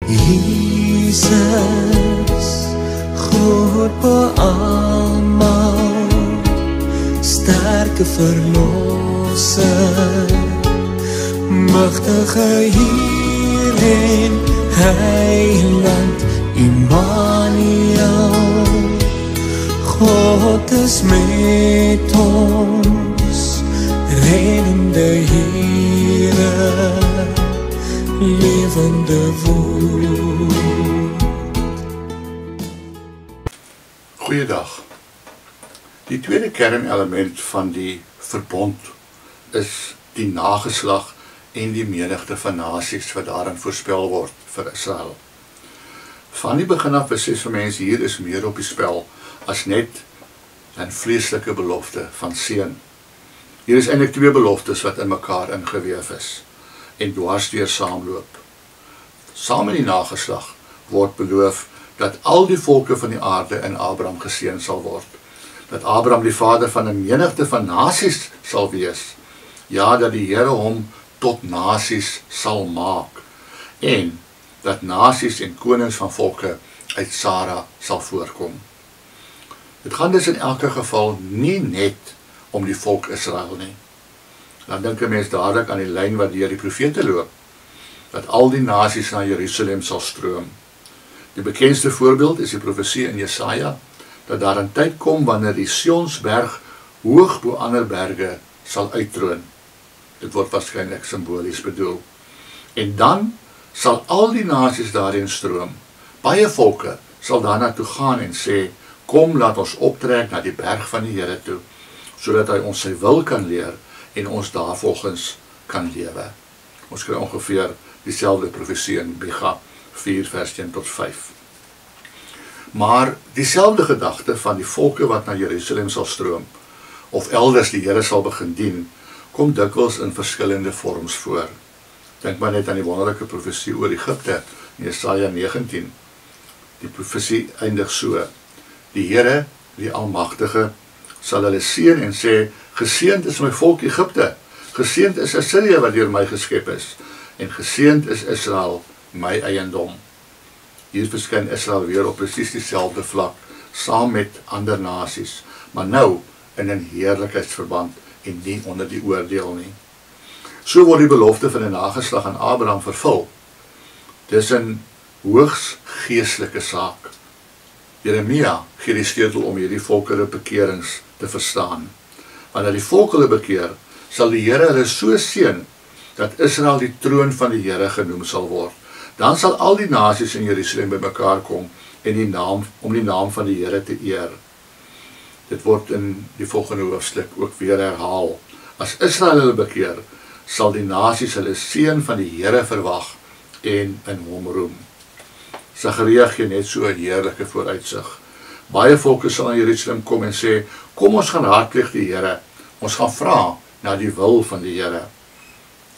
Jesus, groot beamal, sterke verlosser, magtige Heer en Heiland, Immanuel, God is met ons, reddende Heere, levende woord. Goeiedag. Die tweede kernelement van die verbond is die nageslag en die menigte van nasies wat daarin voorspel word vir Israel. Van die begin af besef vir mense hier is meer op die spel as net 'n vleeslike belofte van seën. Hier is eintlik twee beloftes wat in mekaar ingeweef is en dwarsdeur saamloop. Saam met die nageslag word beloof dat al die volke van die aarde in Abraham geseën sal word. Dat Abraham die vader van 'n menigte van nasies sal wees. Ja, dat die Here hom tot nasies sal maak. En dat nasies en konings van volke uit Sara sal voorkom. Dit gaan dus in elke geval nie net om die volk Israel nie. Dan dink 'n mens dadelik aan die lyn wat deur die profete loop, dat al die nasies na Jerusalem sal stroom. Die bekendste voorbeeld is die profesie in Jesaja, dat daar 'n tyd kom wanneer die Sionsberg hoog bo ander berge sal uittroon. Dit word waarskynlik simbolies bedoel. En dan sal al die nasies daarin stroom. Baie volke sal daarna toe gaan en sê, kom laat ons optrek na die berg van die Here toe, sodat hy ons sy wil kan leer en ons daarvolgens kan lewe. Ons kry ongeveer dieselfde profesie in Micha 4 vers 1 tot 5. Maar dieselfde gedagte van die volke wat na Jerusalem sal stroom, of elders die Here sal begin dien, kom dikwels in verskillende vorms voor. Dink maar net aan die wonderlike profesie oor Egipte in Jesaja 19. Die profesie eindig so: die Here, die Almagtige, sal hulle seën en sê, geseënd is my volk Egipte, geseënd is Assirië wat deur my geskep is, en geseënd is Israel, my eiendom. Hier verskyn Israel weer op presies dieselfde vlak, saam met ander nasies, maar nou in 'n heerlikheidsverband en nie onder die oordeel nie. So word die belofte van 'n nageslag aan Abraham vervul. Dis 'n hoogs geestelike saak. Jeremia gee die sleutel om hierdie volk hulle bekerings te verstaan. Wanneer die volk hulle bekeer, sal die Here hulle so seën dat Israel die troon van die Here genoem sal word. Dan sal al die nasies in Jerusalem bymekaar kom en om die naam van die Here te eer. Dit word in die volgende hoofstuk ook weer herhaal. As Israel hulle bekeer, sal die nasies hulle seën van die Here verwag en in hom roem. Sagaria gee net so 'n heerlike vooruitsig. Baie volke sal in Jerusalem kom en sê, kom ons gaan raadpleeg die Here, ons gaan vra na die wil van die Here.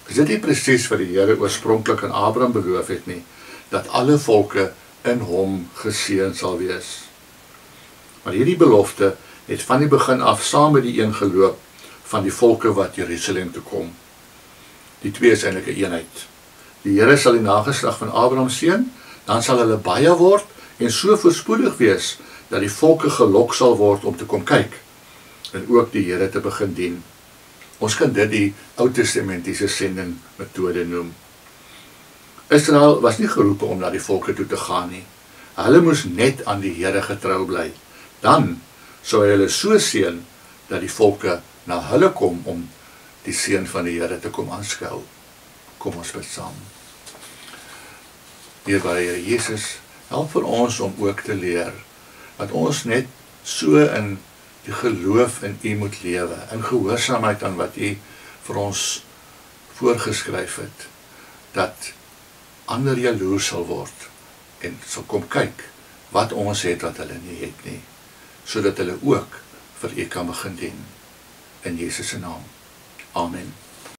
Is dit nie presies wat die Here oorspronklik aan Abraham beloof het nie, dat alle volke in hom geseën sal wees? Maar hierdie belofte het van die begin af saam met die een geloop van die volke wat Jerusalem toe kom. Die twee is eintlik 'n eenheid. Die Here sal die nageslag van Abraham seën, dan sal hulle baie word en so voorspoedig wees dat die volke gelok sal word om te kom kyk en ook die Here te begin dien. Ons kan dit die Ou Testamentiese sending metode noem. Israel was nie geroepe om na die volke toe te gaan nie. Hulle moes net aan die Here getrou bly. Dan sou hy hulle so seën dat die volke na hulle kom om die seën van die Here te kom aanskou. Kom ons bid saam. Dierbare Here Jesus, help vir ons om ook te leer dat ons net so in die geloof in U moet lewe, in gehoorsaamheid aan wat U vir ons voorgeskryf het, dat ander jaloers sal word en sal kom kyk wat ons het wat hulle nie het nie, sodat hulle ook vir U kan begin dien. In Jesus se naam. Amen.